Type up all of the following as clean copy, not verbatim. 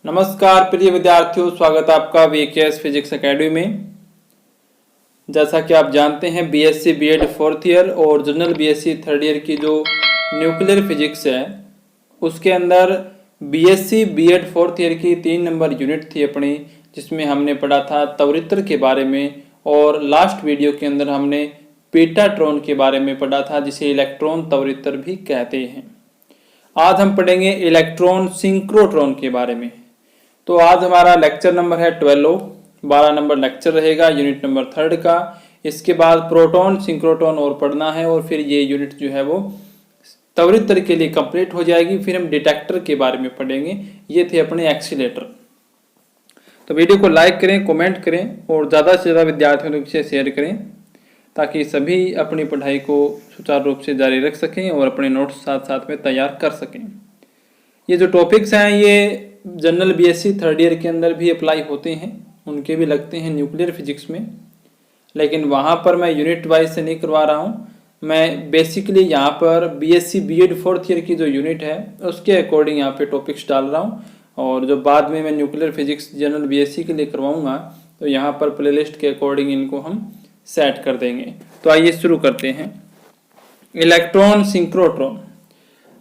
नमस्कार प्रिय विद्यार्थियों, स्वागत है आपका वीकेएस फिजिक्स एकेडमी में। जैसा कि आप जानते हैं, बीएससी बीएड फोर्थ ईयर और जनरल बीएससी थर्ड ईयर की जो न्यूक्लियर फिजिक्स है उसके अंदर बीएससी बीएड फोर्थ ईयर की 3 नंबर यूनिट थी अपनी, जिसमें हमने पढ़ा था त्वरित्र के बारे में। और लास्ट वीडियो के अंदर हमने पेटाट्रॉन के बारे में पढ़ा था, जिसे इलेक्ट्रॉन त्वरित्र भी कहते हैं। आज हम पढ़ेंगे इलेक्ट्रॉन सिंक्रोट्रॉन के बारे में। तो आज हमारा लेक्चर नंबर है 12, 12 नंबर लेक्चर रहेगा यूनिट नंबर 3 का। इसके बाद प्रोटॉन सिंक्रोट्रॉन और पढ़ना है और फिर ये यूनिट जो है वो त्वरित्र के लिए कंप्लीट हो जाएगी। फिर हम डिटेक्टर के बारे में पढ़ेंगे। ये थे अपने एक्सीलेटर। तो वीडियो को लाइक करें, कमेंट करें और ज़्यादा से ज़्यादा विद्यार्थियों तक इसे शेयर करें, ताकि सभी अपनी पढ़ाई को सुचारू रूप से जारी रख सकें और अपने नोट्स साथ साथ में तैयार कर सकें। ये जो टॉपिक्स हैं ये जनरल बीएससी थर्ड ईयर के अंदर भी अप्लाई होते हैं, उनके भी लगते हैं न्यूक्लियर फिजिक्स में, लेकिन वहाँ पर मैं यूनिट वाइज से नहीं करवा रहा हूँ। मैं बेसिकली यहाँ पर बीएससी बीएड फोर्थ ईयर की जो यूनिट है उसके अकॉर्डिंग यहाँ पे टॉपिक्स डाल रहा हूँ। और जो बाद में मैं न्यूक्लियर फिजिक्स जनरल बीएससी के लिए करवाऊँगा तो यहाँ पर प्लेलिस्ट के अकॉर्डिंग इनको हम सेट कर देंगे। तो आइए शुरू करते हैं। Electron synchrotron.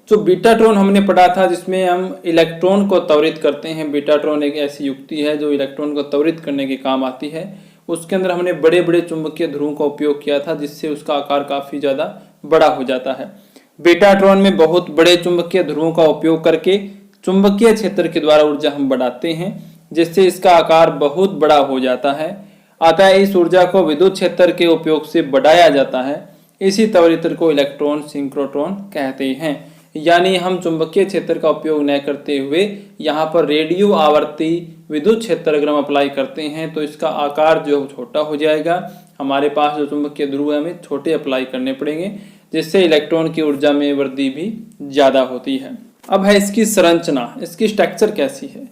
जो बीटाट्रॉन हमने पढ़ा था, जिसमें हम इलेक्ट्रॉन को त्वरित करते हैं। बीटाट्रॉन एक ऐसी युक्ति है जो इलेक्ट्रॉन को त्वरित करने के काम आती है। उसके अंदर हमने बड़े बड़े चुंबकीय ध्रुवों का उपयोग किया था, जिससे उसका आकार काफ़ी ज़्यादा बड़ा हो जाता है। बीटाट्रॉन में बहुत बड़े चुंबकीय ध्रुवों का उपयोग करके चुंबकीय क्षेत्र के द्वारा ऊर्जा हम बढ़ाते हैं, जिससे इसका आकार बहुत बड़ा हो जाता है। अतः इस ऊर्जा को विद्युत क्षेत्र के उपयोग से बढ़ाया जाता है। इसी त्वरित्र को इलेक्ट्रॉन सिंक्रोट्रॉन कहते हैं। यानी हम चुंबकीय क्षेत्र का उपयोग न करते हुए यहाँ पर रेडियो आवर्ती विद्युत क्षेत्र अगर हम अप्लाई करते हैं तो इसका आकार जो छोटा हो जाएगा। हमारे पास जो चुंबकीय ध्रुव है हमें छोटे अप्लाई करने पड़ेंगे, जिससे इलेक्ट्रॉन की ऊर्जा में वृद्धि भी ज़्यादा होती है। अब है इसकी संरचना, इसकी स्ट्रक्चर कैसी है।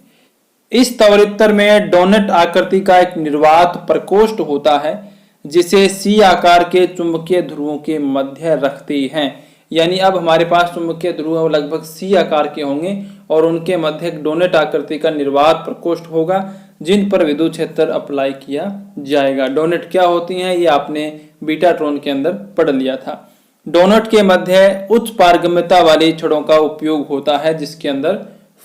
इस त्वरित्र में डोनट आकृति का एक निर्वात प्रकोष्ठ होता है, जिसे सी आकार के चुंबकीय ध्रुवों के मध्य रखते हैं। यानी अब हमारे पास चुंबकीय ध्रुव लगभग सी आकार के होंगे और उनके मध्य एक डोनट आकृति का निर्वात प्रकोष्ठ होगा, जिन पर विद्युत क्षेत्र अप्लाई किया जाएगा। डोनट क्या होती हैं ये आपने बीटाट्रॉन के अंदर पढ़ लिया था। डोनट के मध्य उच्च पारगम्यता वाली छड़ों का उपयोग होता है, जिसके अंदर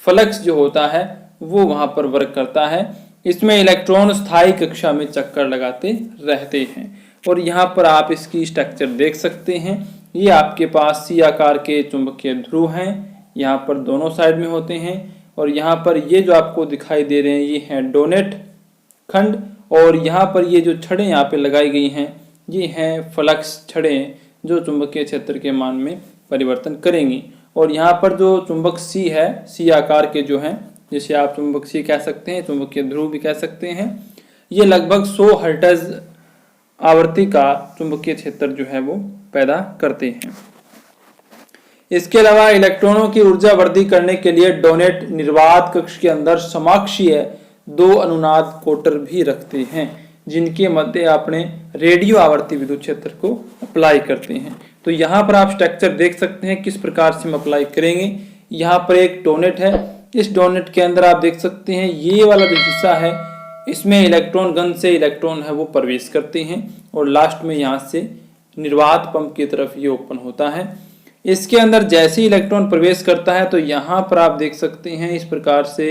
फ्लक्स जो होता है वो वहां पर वर्क करता है। इसमें इलेक्ट्रॉन स्थायी कक्षा में चक्कर लगाते रहते हैं। और यहाँ पर आप इसकी स्ट्रक्चर देख सकते हैं। ये आपके पास सी आकार के चुंबकीय ध्रुव हैं, यहाँ पर दोनों साइड में होते हैं। और यहाँ पर ये जो आपको दिखाई दे रहे हैं ये हैं डोनेट खंड, और यहाँ पर ये जो छड़ें यहाँ पे लगाई गई हैं ये हैं फ्लक्स छड़ें, जो चुंबकीय क्षेत्र के मान में परिवर्तन करेंगी। और यहाँ पर जो चुंबक सी है, सी आकार के जो हैं, जिसे आप चुंबक सी कह सकते हैं, चुंबकीय ध्रुव भी कह सकते हैं, ये लगभग 100 हर्ट्ज आवृत्ति का चुंबकीय क्षेत्र जो है वो पैदा करते हैं। इसके अलावा इलेक्ट्रॉनों की ऊर्जा वृद्धि करने के लिए डोनेट निर्वात कक्ष के अंदर समाक्षीय 2 अनुनाद कोटर भी रखते हैं, जिनके मध्य अपने रेडियो आवर्ती विद्युत क्षेत्र को अप्लाई करते हैं। तो यहाँ पर आप स्ट्रक्चर देख सकते हैं किस प्रकार से हम अप्लाई करेंगे। यहाँ पर एक डोनेट है, इस डोनेट के अंदर आप देख सकते हैं ये वाला जो हिस्सा है, इसमें इलेक्ट्रॉन गन से इलेक्ट्रॉन है वो प्रवेश करते हैं और लास्ट में यहाँ से निर्वात पंप की तरफ ये ओपन होता है। इसके अंदर जैसे ही इलेक्ट्रॉन प्रवेश करता है तो यहाँ पर आप देख सकते हैं इस प्रकार से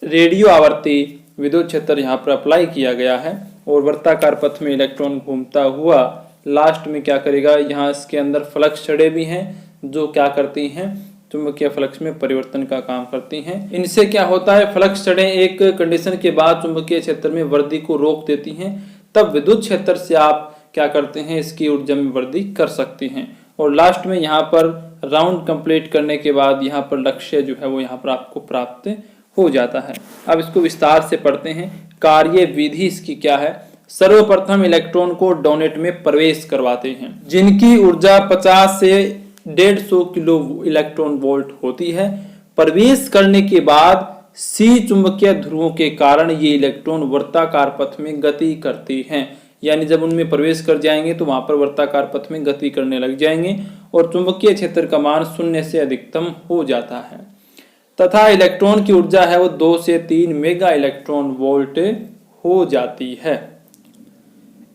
रेडियो आवर्ती विद्युत क्षेत्र यहाँ पर अप्लाई किया गया है। और वृत्ताकार पथ में इलेक्ट्रॉन घूमता हुआ लास्ट में क्या करेगा, यहाँ इसके अंदर फ्लक्स छड़ें भी हैं जो क्या करती हैं, चुंबकीय फ्लक्स में परिवर्तन का काम करती हैं। इनसे क्या होता है, फ्लक्स छड़ें एक कंडीशन के बाद चुंबकीय क्षेत्र में वृद्धि को रोक देती हैं। तब विद्युत क्षेत्र से आप क्या करते हैं, इसकी ऊर्जा में वृद्धि कर सकते हैं। और लास्ट में यहाँ पर राउंड कंप्लीट करने के बाद यहाँ पर लक्ष्य जो है वो यहाँ पर आपको प्राप्त हो जाता है। अब इसको विस्तार से पढ़ते हैं। कार्य विधि इसकी क्या है। सर्वप्रथम इलेक्ट्रॉन को डोनेट में प्रवेश करवाते हैं, जिनकी ऊर्जा 50 से 150 किलो इलेक्ट्रॉन वोल्ट होती है। प्रवेश करने के बाद सी चुंबकीय ध्रुवों के कारण ये इलेक्ट्रॉन वृत्ताकार पथ में गति करते हैं। यानी जब उनमें प्रवेश कर जाएंगे तो वहां पर वृत्ताकार पथ में गति करने लग जाएंगे और चुंबकीय क्षेत्र का मान 0 से अधिकतम हो जाता है। तथा इलेक्ट्रॉन की ऊर्जा है वो 2 से 3 मेगा इलेक्ट्रॉन वोल्ट हो जाती है।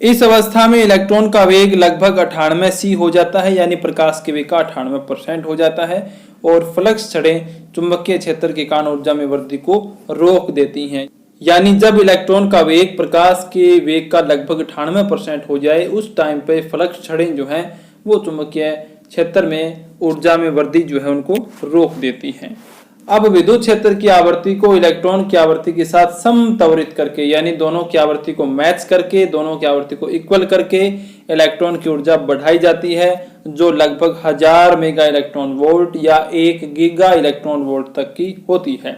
इस अवस्था में इलेक्ट्रॉन का वेग लगभग 98 सी हो जाता है, यानी प्रकाश के वेग का 98% हो जाता है, और फ्लक्स छड़ें चुंबकीय क्षेत्र के कारण ऊर्जा में वृद्धि को रोक देती हैं। यानी जब इलेक्ट्रॉन का वेग प्रकाश के वेग का लगभग 98% हो जाए, उस टाइम पे फ्लक्स छड़ें जो हैं वो चुंबकीय क्षेत्र में ऊर्जा में वृद्धि जो है उनको रोक देती हैं। अब विद्युत क्षेत्र की आवृत्ति को इलेक्ट्रॉन की आवृत्ति के साथ समत्वरित करके, यानी दोनों की आवृत्ति को मैच करके, दोनों की आवृत्ति को इक्वल करके इलेक्ट्रॉन की ऊर्जा बढ़ाई जाती है, जो लगभग 1000 मेगा इलेक्ट्रॉन वोल्ट या 1 गीगा इलेक्ट्रॉन वोल्ट तक की होती है।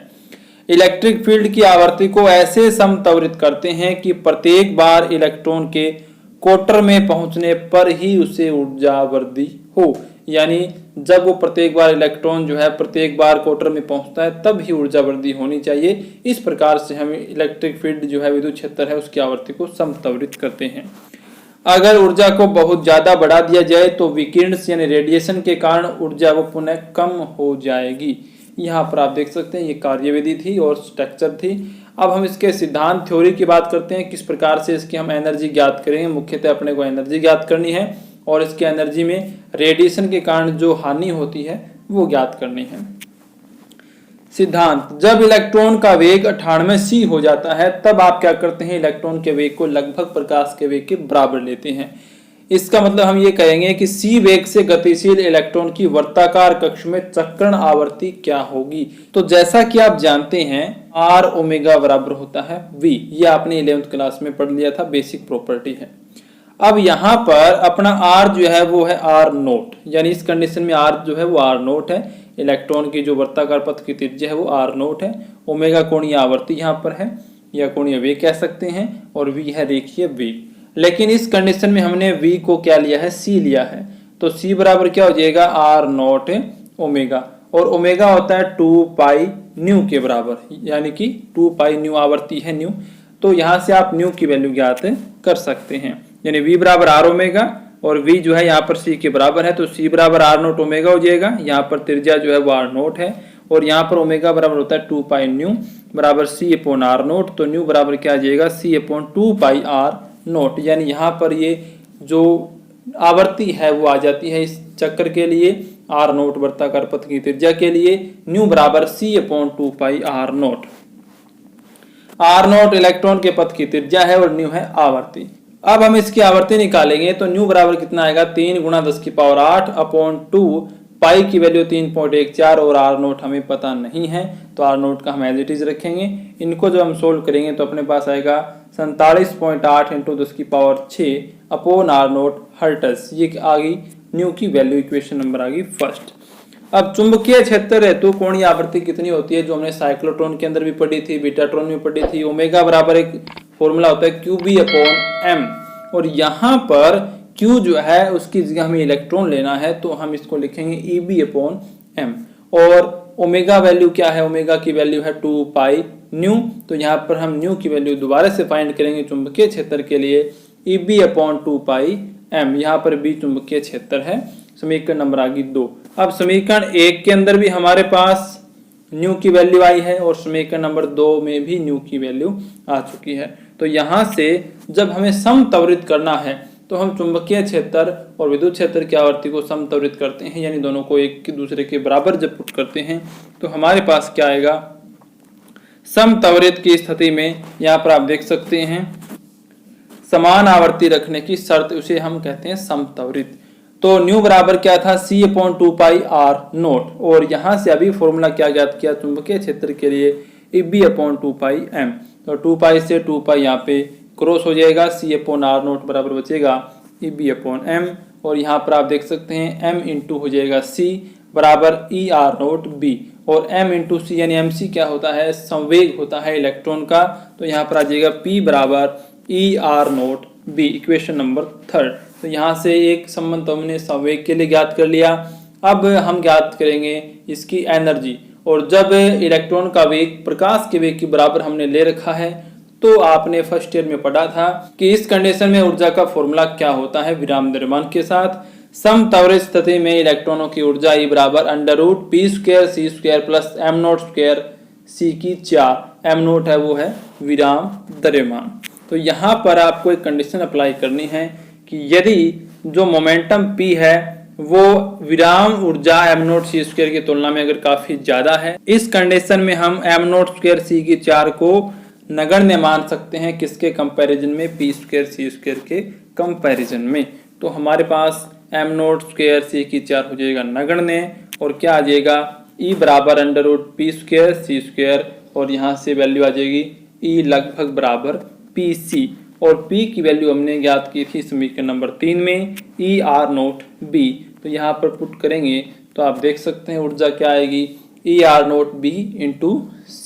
इलेक्ट्रिक फील्ड की आवृत्ति को ऐसे समत्वरित करते हैं कि प्रत्येक बार इलेक्ट्रॉन के क्वार्टर में पहुंचने पर ही उसे ऊर्जा वृद्धि हो, यानी जब वो प्रत्येक बार इलेक्ट्रॉन जो है प्रत्येक बार क्वार्टर में पहुंचता है तब ही ऊर्जा वृद्धि होनी चाहिए। इस प्रकार से हम इलेक्ट्रिक फील्ड जो है विद्युत क्षेत्र है उसकी आवृत्ति को समत्वरित करते हैं। अगर ऊर्जा को बहुत ज्यादा बढ़ा दिया जाए तो विकिरण यानी रेडिएशन के कारण ऊर्जा वो पुनः कम हो जाएगी। यहाँ पर आप देख सकते हैं ये कार्यविधि थी और स्ट्रक्चर थी। अब हम इसके सिद्धांत थ्योरी की बात करते हैं, किस प्रकार से इसकी हम एनर्जी ज्ञात करेंगे। मुख्यतः अपने को एनर्जी ज्ञात करनी है और इसकी एनर्जी में रेडिएशन के कारण जो हानि होती है वो ज्ञात करनी है। सिद्धांत, जब इलेक्ट्रॉन का वेग 98 सी हो जाता है तब आप क्या करते हैं, इलेक्ट्रॉन के वेग को लगभग प्रकाश के वेग के बराबर लेते हैं। इसका मतलब हम ये कहेंगे कि सी वेग से गतिशील इलेक्ट्रॉन की वर्ताकार कक्ष में चक्रण आवृत्ति क्या होगी। तो जैसा कि आप जानते हैं आर ओमेगा बराबर होता है वी, ये आपने 11th क्लास में पढ़ लिया था, बेसिक प्रॉपर्टी है। अब यहाँ पर अपना आर जो है वो है आर नोट, यानी इस कंडीशन में आर जो है वो आर नोट है, इलेक्ट्रॉन की जो वर्ताकार पथ की त्रिज्या है वो आर नोट है, ओमेगा कोणीय आवर्ती यहाँ पर है या कोणीय वेग कह सकते हैं, और वी है रेखीय वेग। लेकिन इस कंडीशन में हमने v को क्या लिया है, c लिया है, तो c बराबर क्या हो जाएगा आर नॉट ओमेगा, और ओमेगा होता है 2 पाई न्यू के बराबर, यानी कि 2 पाई न्यू आवर्ती है न्यू। तो यहाँ से आप न्यू की वैल्यू ज्ञात कर सकते हैं, यानी v बराबर आर ओमेगा और v जो है यहाँ पर c के बराबर है, तो c बराबर आर नोट ओमेगा हो जाएगा। यहाँ पर त्रिज्या जो है वो आर नोट है और यहाँ पर ओमेगा बराबर होता है 2 पाई न्यू बराबर c अपॉन आर नोट, तो न्यू बराबर क्या आ जाएगा c upon 2 pi r naught, यानी यहाँ पर ये जो आवृत्ति है वो आ जाती है इस चक्र के लिए आर नोट वर्ताकार पथ की त्रिज्या के लिए, न्यू बराबर c upon 2 pi r naught. R naught electron के पथ की त्रिज्या है और न्यू है आवर्ती। अब हम इसकी आवर्ती निकालेंगे तो न्यू बराबर कितना आएगा 3 गुणा 10 की पावर 8 अपॉन 2, पाई की वैल्यू 3.14 और आर नोट हमें पता नहीं है तो आर नोट का हम एज इट इज रखेंगे। इनको जब हम सोल्व करेंगे तो अपने पास आएगा 47.8 इंटू 10 की power 6 upon r naught hertz. ये आ गई न्यू की वैल्यू, इक्वेशन नंबर आ गई फर्स्ट। अब चुंबकीय क्षेत्र हेतु कोणीय आवृत्ति कितनी होती है, जो हमने साइक्लोट्रॉन के अंदर भी पढ़ी थी, बीटाट्रॉन में पढ़ी थी। ओमेगा बराबर एक फॉर्मूला होता है QB अपॉन M, और यहाँ पर Q जो है उसकी जगह हमें इलेक्ट्रॉन लेना है तो हम इसको लिखेंगे EB अपॉन M, और ओमेगा वैल्यू क्या है, ओमेगा की वैल्यू है 2 पाई न्यू, तो यहाँ पर हम न्यू की वैल्यू दोबारा से फाइंड करेंगे चुंबकीय क्षेत्र के लिए, EB अपॉन 2 पाई M, यहाँ पर B चुंबकीय क्षेत्र है। समीकरण नंबर आ गई 2। अब समीकरण 1 के अंदर भी हमारे पास न्यू की वैल्यू आई है और समीकरण नंबर 2 में भी न्यू की वैल्यू आ चुकी है। तो यहाँ से जब हमें समत्वरित करना है तो हम चुंबकीय क्षेत्र और विद्युत क्षेत्र की आवृत्ति को समत्वरित करते हैं, यानी दोनों को एक दूसरे के बराबर जब पुट करते हैं तो हमारे पास क्या आएगा, समत्वरित की स्थिति में यहाँ पर आप देख सकते हैं समान आवृत्ति रखने की शर्त, उसे हम कहते हैं समत्वरित। तो न्यू बराबर क्या था C upon 2 pi r naught, और यहाँ से अभी फॉर्मूला क्या ज्ञात किया चुंबकीय क्षेत्र के लिए EB अपॉन 2 पाई M, तो 2 पाई से 2 पाई यहाँ पे क्रॉस हो जाएगा, C अपॉन आर नोट बराबर बचेगा EB अपॉन M, और यहाँ पर आप देख सकते हैं M इंटू हो जाएगा C बराबर E आर नोट B, और M इंटू C यानी MC क्या होता है, संवेग होता है इलेक्ट्रॉन का, तो यहाँ पर आ जाएगा P बराबर E r naught B, equation number 3। तो यहाँ से एक संबंध तो हमने संवेग के लिए ज्ञात कर लिया। अब हम ज्ञात करेंगे इसकी एनर्जी, और जब इलेक्ट्रॉन का वेग प्रकाश के वेग के बराबर हमने ले रखा है तो आपने फर्स्ट ईयर में पढ़ा था कि इस कंडीशन में ऊर्जा का फॉर्मूला क्या होता है, विराम द्रव्यमान के साथ समत्वरित स्थिति में इलेक्ट्रॉनों की ऊर्जा E बराबर √p² plus m0² C⁴ m0 है वो है विराम द्रव्यमान। तो यहाँ पर आपको एक कंडीशन अप्लाई करनी है कि यदि जो मोमेंटम P है वो विराम ऊर्जा m0 C² की तुलना में अगर काफी ज्यादा है, इस कंडीशन में हम m0² C⁴ को नगण्य मान सकते हैं किसके कंपैरिजन में, p² C² के कंपैरिजन में। तो हमारे पास m0² C⁴ हो जाएगा नगण्य और क्या आ जाएगा E बराबर √p² C² और यहाँ से वैल्यू आ जाएगी E लगभग बराबर Pc और P की वैल्यू हमने ज्ञात की थी समीकरण नंबर 3 में ER0B। तो यहाँ पर पुट करेंगे तो आप देख सकते हैं ऊर्जा क्या आएगी ER0B × C।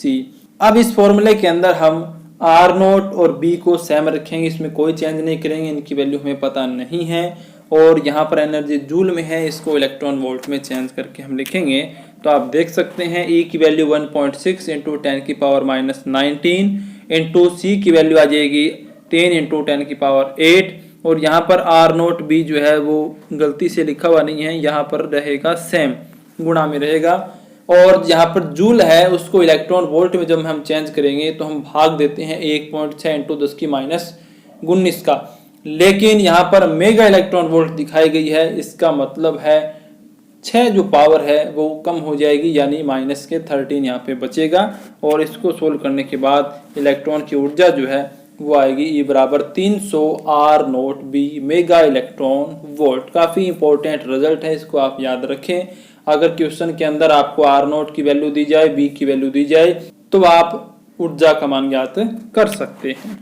अब इस फॉर्मूले के अंदर हम R0 और B को सेम रखेंगे, इसमें कोई चेंज नहीं करेंगे, इनकी वैल्यू हमें पता नहीं है। और यहाँ पर एनर्जी जूल में है, इसको इलेक्ट्रॉन वोल्ट में चेंज करके हम लिखेंगे। तो आप देख सकते हैं E की वैल्यू 1.6 × 10⁻⁹ इंटू C की वैल्यू आ जाएगी 10 × 10⁸ और यहाँ पर R0B जो है वो गलती से लिखा हुआ नहीं है, यहाँ पर रहेगा सेम, गुणा में रहेगा। और यहाँ पर जूल है उसको इलेक्ट्रॉन वोल्ट में जब हम चेंज करेंगे तो हम भाग देते हैं 1.6 × 10⁻⁹ का, लेकिन यहाँ पर मेगा इलेक्ट्रॉन वोल्ट दिखाई गई है, इसका मतलब है 6 जो पावर है वो कम हो जाएगी, यानी -13 यहाँ पे बचेगा। और इसको सोल्व करने के बाद इलेक्ट्रॉन की ऊर्जा जो है वो आएगी E बराबर 300 R0B मेगा इलेक्ट्रॉन वोल्ट। काफी इंपॉर्टेंट रिजल्ट है, इसको आप याद रखें। अगर क्वेश्चन के अंदर आपको R0 की वैल्यू दी जाए, B की वैल्यू दी जाए, तो आप ऊर्जा का मान ज्ञात कर सकते हैं।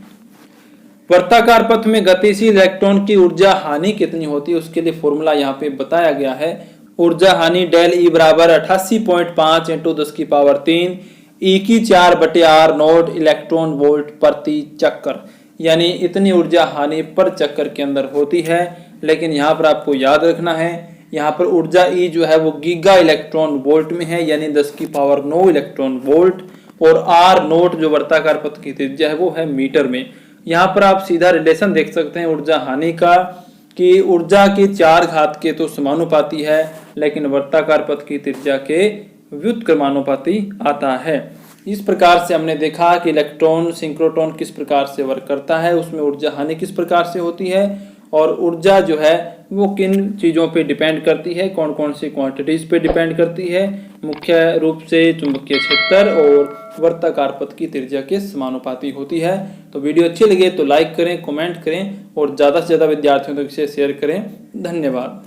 वर्ताकार पथ में गतिशील इलेक्ट्रॉन की ऊर्जा हानि कितनी होती है, उसके लिए फॉर्मूला यहाँ पे बताया गया है। ऊर्जा हानि डेल E बराबर 88.5 × 10⁻³ E⁴/R0 इलेक्ट्रॉन वोल्ट प्रति चक्कर, यानी इतनी ऊर्जा हानि पर चक्कर के अंदर होती है। लेकिन यहाँ पर आपको याद रखना है, यहाँ पर ऊर्जा E जो है वो गीगा इलेक्ट्रॉन वोल्ट में है, यानी 10⁹ इलेक्ट्रॉन वोल्ट, और R0 जो वर्ताकार पथ की त्रिज्या है वो है मीटर में। यहाँ पर आप सीधा रिलेशन देख सकते हैं ऊर्जा हानि का कि ऊर्जा की 4 घात के तो समानुपाती है, लेकिन वर्ताकार पथ की त्रिज्या के व्युत्क्रमानुपाती आता है। इस प्रकार से हमने देखा कि इलेक्ट्रॉन सिंक्रोट्रॉन किस प्रकार से वर्क करता है, उसमें ऊर्जा हानि किस प्रकार से होती है, और ऊर्जा जो है वो किन चीज़ों पे डिपेंड करती है, कौन कौन सी क्वांटिटीज पे डिपेंड करती है। मुख्य रूप से चुंबकीय क्षेत्र और वर्ताकार पथ की त्रिज्या के समानुपाती होती है। तो वीडियो अच्छी लगे तो लाइक करें, कमेंट करें और ज़्यादा से ज़्यादा विद्यार्थियों तक इसे शेयर करें। धन्यवाद।